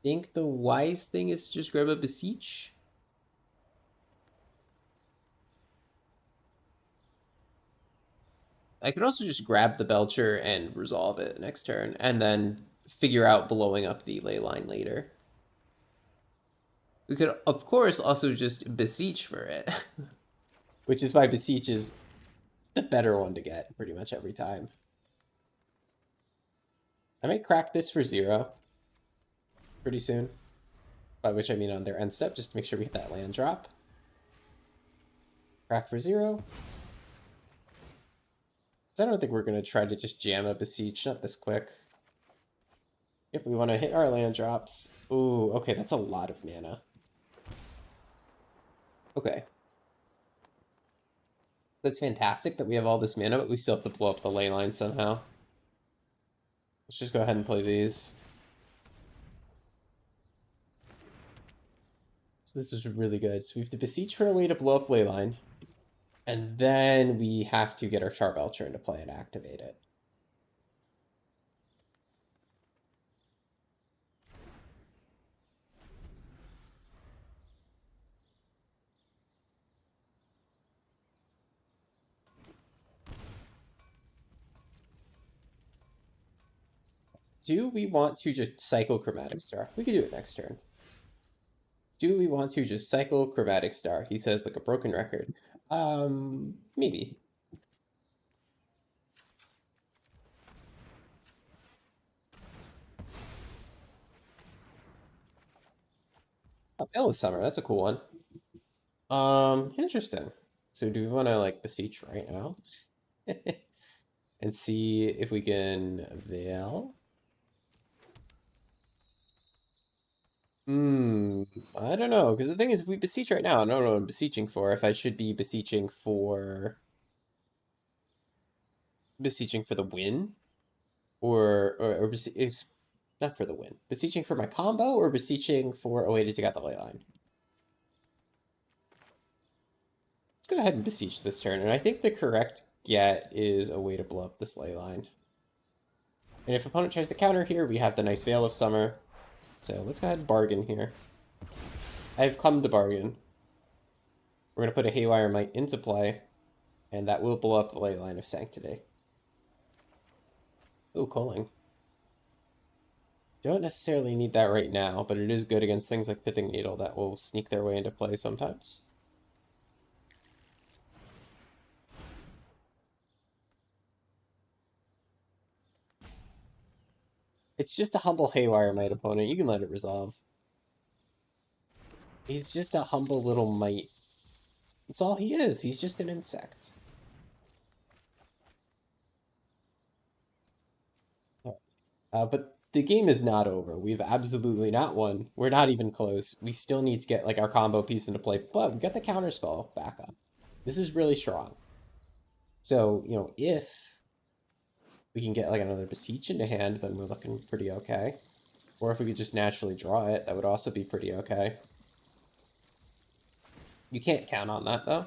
think the wise thing is to just grab a Beseech. I could also just grab the Belcher and resolve it next turn, and then figure out blowing up the ley line later. We could, of course, also just Beseech for it. Which is why Beseech is the better one to get pretty much every time. I might crack this for 0 pretty soon. By which I mean on their end step, just to make sure we hit that land drop. Crack for 0. I don't think we're going to try to just jam a Beseech, not this quick. If we want to hit our land drops. Ooh, okay, that's a lot of mana. Okay. That's fantastic that we have all this mana, but we still have to blow up the ley line somehow. Let's just go ahead and play these. So this is really good. So we have to Beseech for a way to blow up ley line. And then we have to get our Charblecher into play and activate it. Do we want to just cycle Chromatic Star? We could do it next turn. Do we want to just cycle Chromatic Star? He says like a broken record. Maybe. Oh, Endless Summer, that's a cool one. Interesting. So do we want to like Beseech right now? And see if we can Veil? I don't know, because the thing is, if we Beseech right now, I don't know what I'm beseeching for. If I should be beseeching for the win, or not for the win. Beseeching for my combo, or beseeching for a way to take out the ley line. Let's go ahead and Beseech this turn, and I think the correct get is a way to blow up this ley line. And if opponent tries to counter here, we have the nice Veil of Summer. So let's go ahead and bargain here. I've come to bargain. We're going to put a Haywire Might into play, and that will blow up the Ley Line of Sanctity. Ooh, Culling. Don't necessarily need that right now, but it is good against things like Pithing Needle that will sneak their way into play sometimes. It's just a humble Haywire Might opponent. You can let it resolve. He's just a humble little mite. That's all he is. He's just an insect. But the game is not over. We've absolutely not won. We're not even close. We still need to get like our combo piece into play, but we got the counterspell back up. This is really strong. So, you know, if we can get like another Beseech into hand, then we're looking pretty okay. Or if we could just naturally draw it, that would also be pretty okay. You can't count on that, though.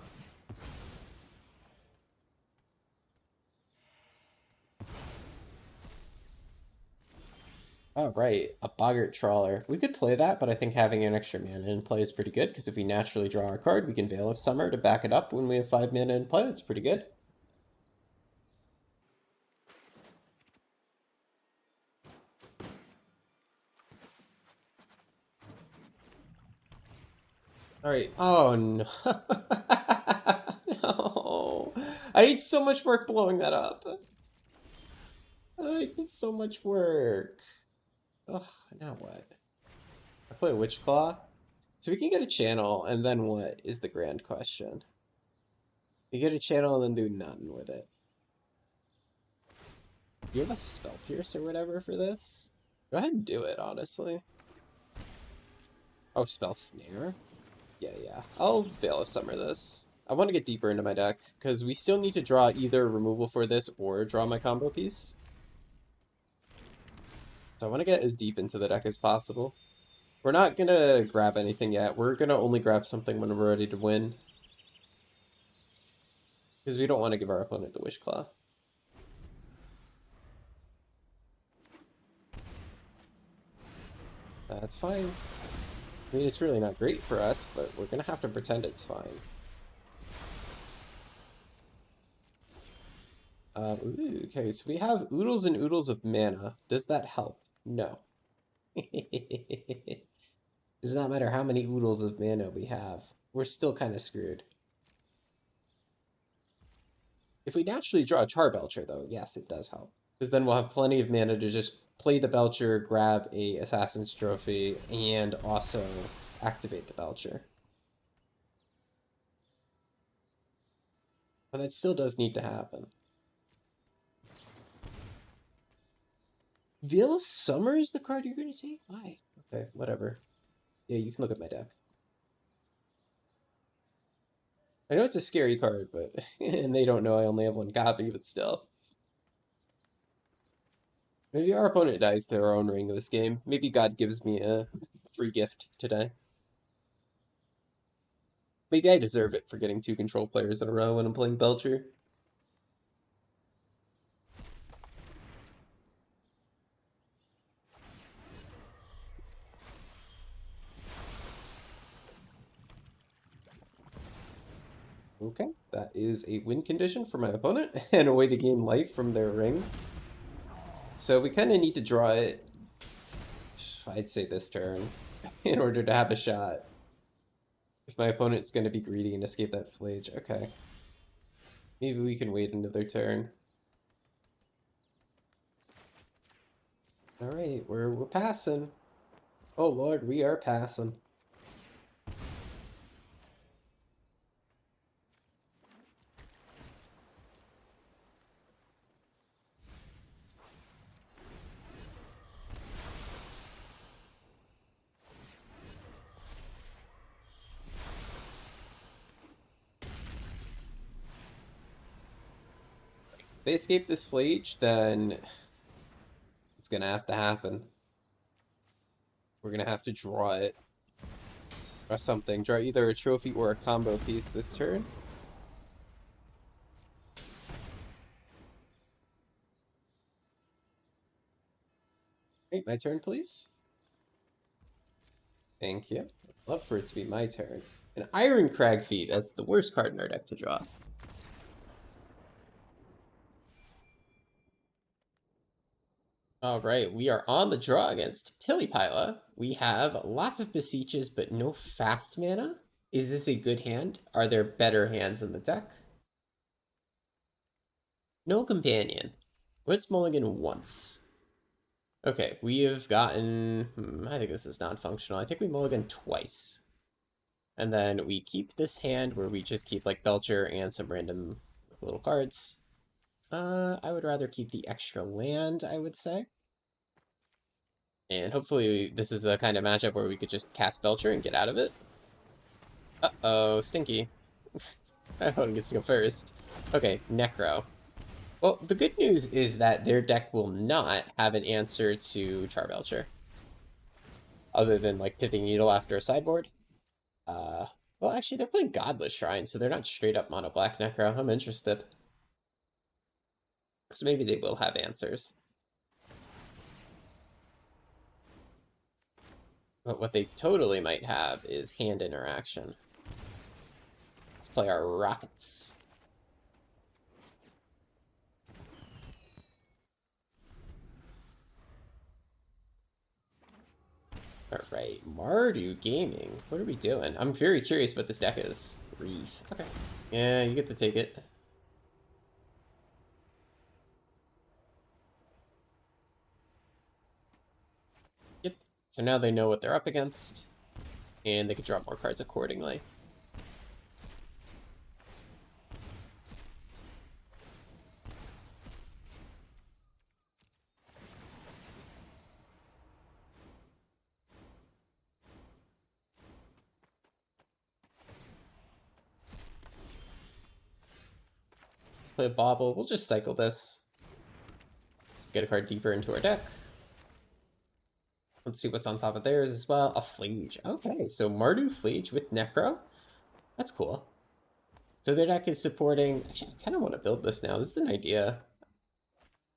Oh, right. A Boggart Trawler. We could play that, but I think having an extra mana in play is pretty good, because if we naturally draw our card, we can Veil of Summer to back it up when we have 5 mana in play. That's pretty good. Alright. Oh, no. No. I need so much work blowing that up. I did so much work. Ugh, now what? I play a Witch Claw. So we can get a channel, and then what is the grand question? You get a channel and then do nothing with it. Do you have a Spell Pierce or whatever for this? Go ahead and do it, honestly. Oh, Spell Snare? Yeah. I'll Veil of Summer this. I want to get deeper into my deck, because we still need to draw either removal for this or draw my combo piece. So I want to get as deep into the deck as possible. We're not going to grab anything yet. We're going to only grab something when we're ready to win. Because we don't want to give our opponent the Wish Claw. That's fine. I mean, it's really not great for us, but we're going to have to pretend it's fine. Ooh, okay, so we have oodles and oodles of mana. Does that help? No. Does not matter how many oodles of mana we have. We're still kind of screwed. If we naturally draw a Charblecher, though, yes, it does help. Because then we'll have plenty of mana to just play the Belcher, grab a Assassin's Trophy, and also activate the Belcher. But that still does need to happen. Veil of Summer is the card you're going to take? Why? Okay, whatever. Yeah, you can look at my deck. I know it's a scary card, but... and they don't know I only have one copy, but still. Maybe our opponent dies to their own ring of this game. Maybe God gives me a free gift today. Maybe I deserve it for getting 2 control players in a row when I'm playing Belcher. Okay, that is a win condition for my opponent and a way to gain life from their ring. So we kind of need to draw it, I'd say this turn, in order to have a shot. If my opponent's going to be greedy and escape that Flage, okay. Maybe we can wait another turn. Alright, we're passing. Oh lord, we are passing. If they escape this Flage, then it's gonna have to happen. We're gonna have to draw it. Or something. Draw either a trophy or a combo piece this turn. Great, my turn, please. Thank you. I'd love for it to be my turn. An Iron Crag Feet. That's the worst card in our deck to draw. All right, we are on the draw against Pilipila. We have lots of Beseeches, but no fast mana. Is this a good hand? Are there better hands in the deck? No companion. Let's mulligan once. Okay, we have gotten... I think this is non-functional. I think we mulligan twice. And then we keep this hand where we just keep like Belcher and some random little cards. I would rather keep the extra land, I would say. And hopefully this is a kind of matchup where we could just cast Belcher and get out of it. Uh-oh, stinky. My opponent gets to go first. Okay, Necro. Well, the good news is that their deck will not have an answer to Charblecher. Other than, like, Pithing Needle after a sideboard. Well, actually, they're playing Godless Shrine, so they're not straight up mono black Necro. I'm interested. So maybe they will have answers. But what they totally might have is hand interaction. Let's play our Rockets. Alright, Mardu Gaming. What are we doing? I'm very curious what this deck is. Reef. Okay. Yeah, you get to take it. Yep. So now they know what they're up against, and they can draw more cards accordingly. Let's play a Bauble. We'll just cycle this. Get a card deeper into our deck. Let's see what's on top of theirs as well. A Fleege. Okay, so Mardu Fleege with Necro. That's cool. So their deck is supporting... Actually, I kind of want to build this now. This is an idea.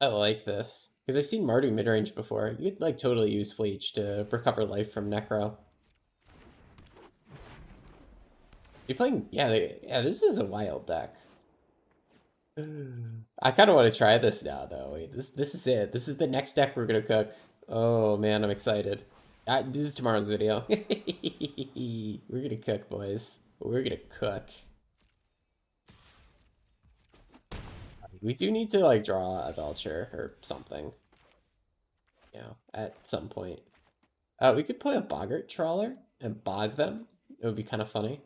I like this. Because I've seen Mardu midrange before. You could, like, totally use Fleege to recover life from Necro. You're playing... Yeah, this is a wild deck. I kind of want to try this now, though. Wait, this is it. This is the next deck we're going to cook. Oh, man, I'm excited. This is tomorrow's video. We're going to cook, boys. We're going to cook. We do need to, like, draw a Belcher or something. You know, at some point. We could play a Boggart Trawler and bog them. It would be kind of funny.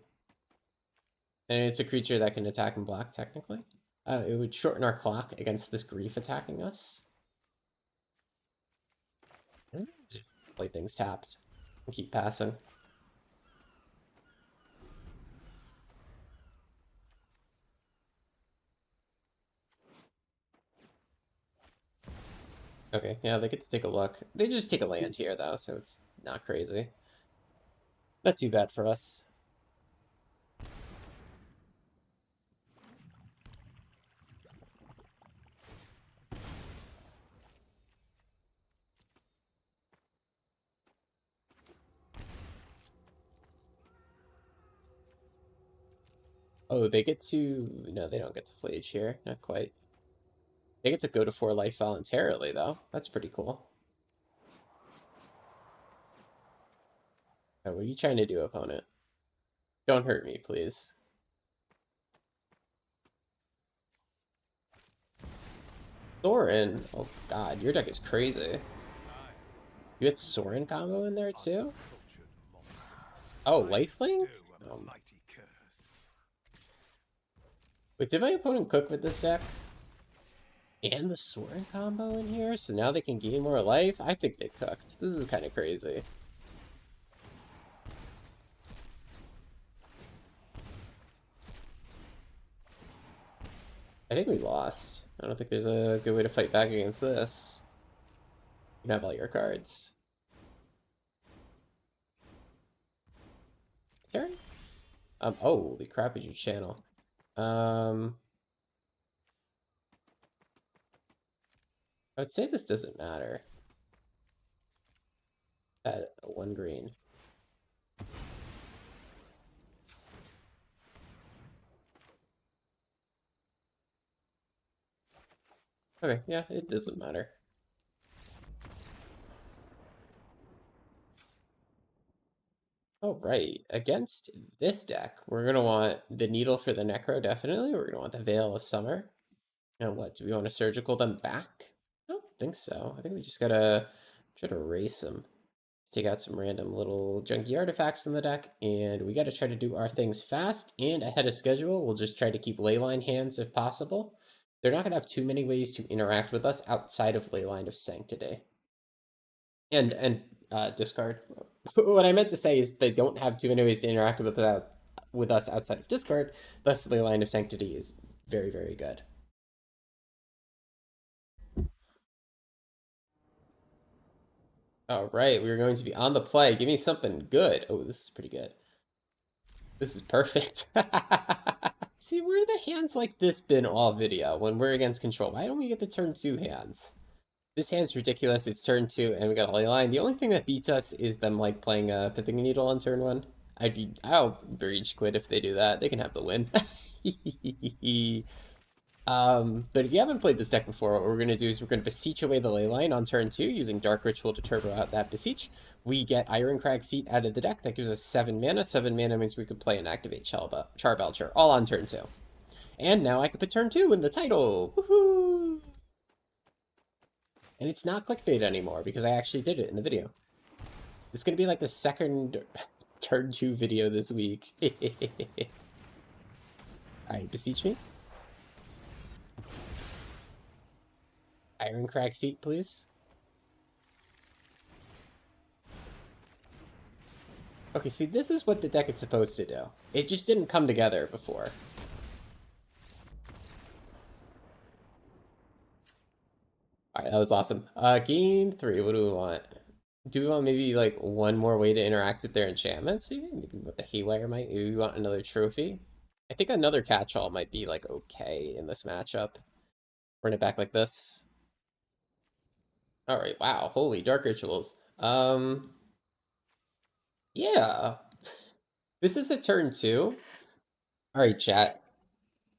And it's a creature that can attack in black, technically. It would shorten our clock against this Grief attacking us. Just play things tapped and keep passing. Okay, yeah, they could take a look. They just take a land here, though, so it's not crazy. Not too bad for us. Oh, they get to... No, they don't get to Fleege here. Not quite. They get to go to 4 life voluntarily, though. That's pretty cool. Oh, what are you trying to do, opponent? Don't hurt me, please. Sorin. Oh, God. Your deck is crazy. You had Sorin combo in there, too? Oh, lifelink? Wait, did my opponent cook with this deck? And the Sorin combo in here? So now they can gain more life? I think they cooked. This is kind of crazy. I think we lost. I don't think there's a good way to fight back against this. You can have all your cards. Turn? Oh, holy crap, did you channel? I would say this doesn't matter. At 1 green. Okay, yeah, it doesn't matter. Oh, right. Against this deck, we're going to want the Needle for the Necro, definitely. We're going to want the Veil of Summer. And what, do we want to Surgical them back? I don't think so. I think we just got to try to erase them. Let's take out some random little junky artifacts in the deck, and we got to try to do our things fast and ahead of schedule. We'll just try to keep Leyline hands if possible. They're not going to have too many ways to interact with us outside of Leyline of Sanctity. And discard. What I meant to say is they don't have too many ways to interact with us outside of discard. Thus, the line of sanctity is very, very good. All right, we're going to be on the play. Give me something good. Oh, this is pretty good. This is perfect. See, where are the hands like this been all video when we're against control? Why don't we get the turn 2 hands? This hand's ridiculous. It's turn 2, and we got a ley line. The only thing that beats us is them like playing a Pithing Needle on turn 1. I'll rage quit if they do that. They can have the win. But if you haven't played this deck before, what we're going to do is we're going to beseech away the ley line on turn 2 using Dark Ritual to turbo out that beseech. We get Ironcrag Feet out of the deck. That gives us 7 mana. 7 mana means we could play and activate Charblecher, all on turn 2. And now I can put turn 2 in the title. Woohoo! And it's not clickbait anymore because I actually did it in the video. It's going to be like the second turn 2 video this week. Alright, beseech me. Ironcrag Feet, please. Okay, see, this is what the deck is supposed to do. It just didn't come together before. Alright, that was awesome. Game 3, what do we want? Do we want maybe, like, one more way to interact with their enchantments? Maybe what the Haywire might? Maybe we want another trophy? I think another catch-all might be, like, okay in this matchup. Run it back like this. Alright, wow, holy Dark Rituals. Yeah. This is a turn 2. Alright, chat.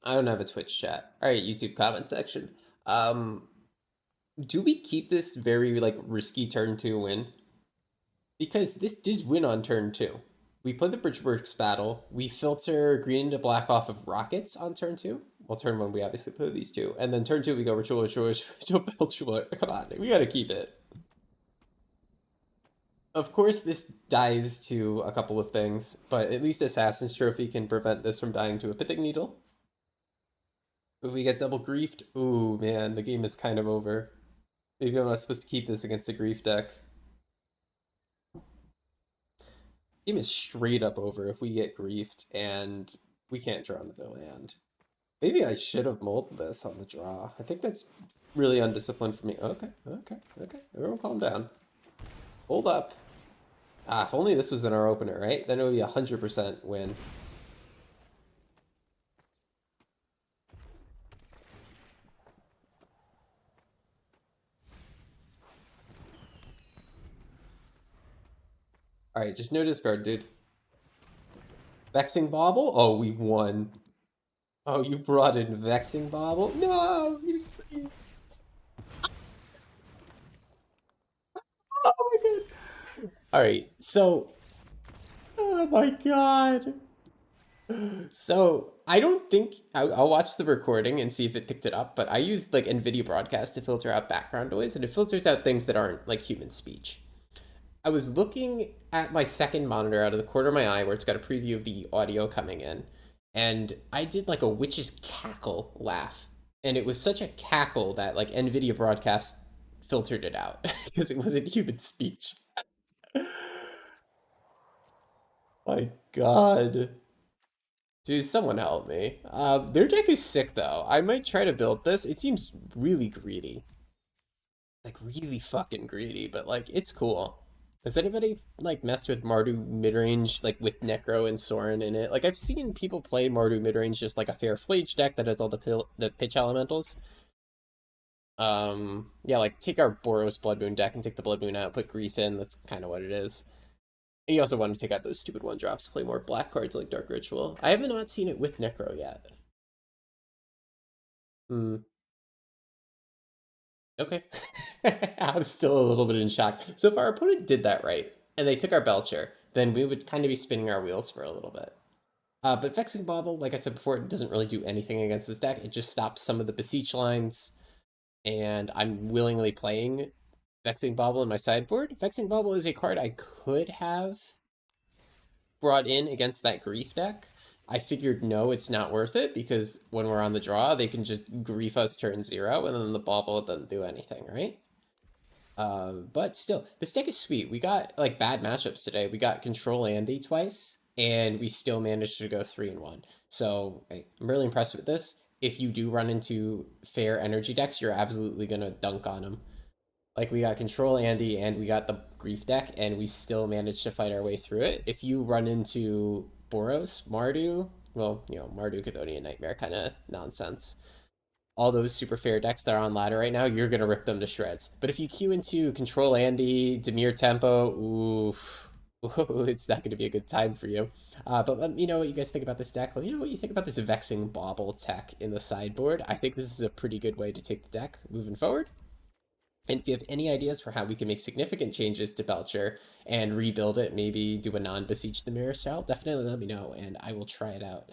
I don't have a Twitch chat. Alright, YouTube comment section. Do we keep this very, like, risky turn 2 win? Because this does win on turn 2. We play the Bridgeworks battle. We filter green into black off of rockets on turn 2. Well, turn 1, we obviously play these two. And then turn 2, we go Ritual, Belcher. Come on, we gotta keep it. Of course, this dies to a couple of things, but at least Assassin's Trophy can prevent this from dying to a Pithing Needle. If we get double griefed, ooh, man, the game is kind of over. Maybe I'm not supposed to keep this against a grief deck. Game is straight up over if we get griefed and we can't draw another land. Maybe I should have molded this on the draw. I think that's really undisciplined for me. Okay. Everyone calm down. Hold up. Ah, if only this was in our opener, right? Then it would be 100% win. Alright, just no discard, dude. Vexing Bauble? Oh, we won. Oh, you brought in Vexing Bauble? No! Oh my god. Alright, so... Oh my god. So, I don't think... I'll watch the recording and see if it picked it up, but I use, like, NVIDIA Broadcast to filter out background noise, and it filters out things that aren't, like, human speech. I was looking at my second monitor out of the corner of my eye where it's got a preview of the audio coming in, and I did like a witch's cackle laugh, and it was such a cackle that like NVIDIA Broadcast filtered it out because it wasn't human speech. My god. Dude, someone help me. Their deck is sick though. I might try to build this. It seems really greedy. Like really fucking greedy, but like it's cool. Has anybody like messed with Mardu midrange like with Necro and Sorin in it? Like I've seen people play Mardu midrange just like a fair flage deck that has all the pitch elementals. Yeah, like take our Boros Blood Moon deck and take the Blood Moon out, put Grief in. That's kind of what it is. And you also want to take out those stupid 1-drops, play more black cards like Dark Ritual. I have not seen it with Necro yet. Hmm. Okay. I'm still a little bit in shock. So if our opponent did that right, and they took our Belcher, then we would kind of be spinning our wheels for a little bit. But Vexing Bauble, like I said before, it doesn't really do anything against this deck. It just stops some of the Beseech lines, and I'm willingly playing Vexing Bauble in my sideboard. Vexing Bauble is a card I could have brought in against that Grief deck. I figured, no, it's not worth it, because when we're on the draw, they can just Grief us turn 0, and then the Bauble doesn't do anything, right? But still, this deck is sweet. We got like bad matchups today. We got Control Andy twice, and we still managed to go 3-1. So I'm really impressed with this. If you do run into fair energy decks, you're absolutely gonna dunk on them. Like, we got Control Andy and we got the Grief deck, and we still managed to fight our way through it. If you run into Boros, Mardu, well, Mardu, Chthonian Nightmare kind of nonsense, all those super fair decks that are on ladder right now, you're going to rip them to shreds. But if you queue into Control Andy, Demir Tempo, ooh, it's not going to be a good time for you. But let me know what you guys think about this deck. Let me know what you think about this Vexing Bauble tech in the sideboard. I think this is a pretty good way to take the deck moving forward. And if you have any ideas for how we can make significant changes to Belcher and rebuild it, maybe do a non-Beseech the Mirror style, definitely let me know, and I will try it out.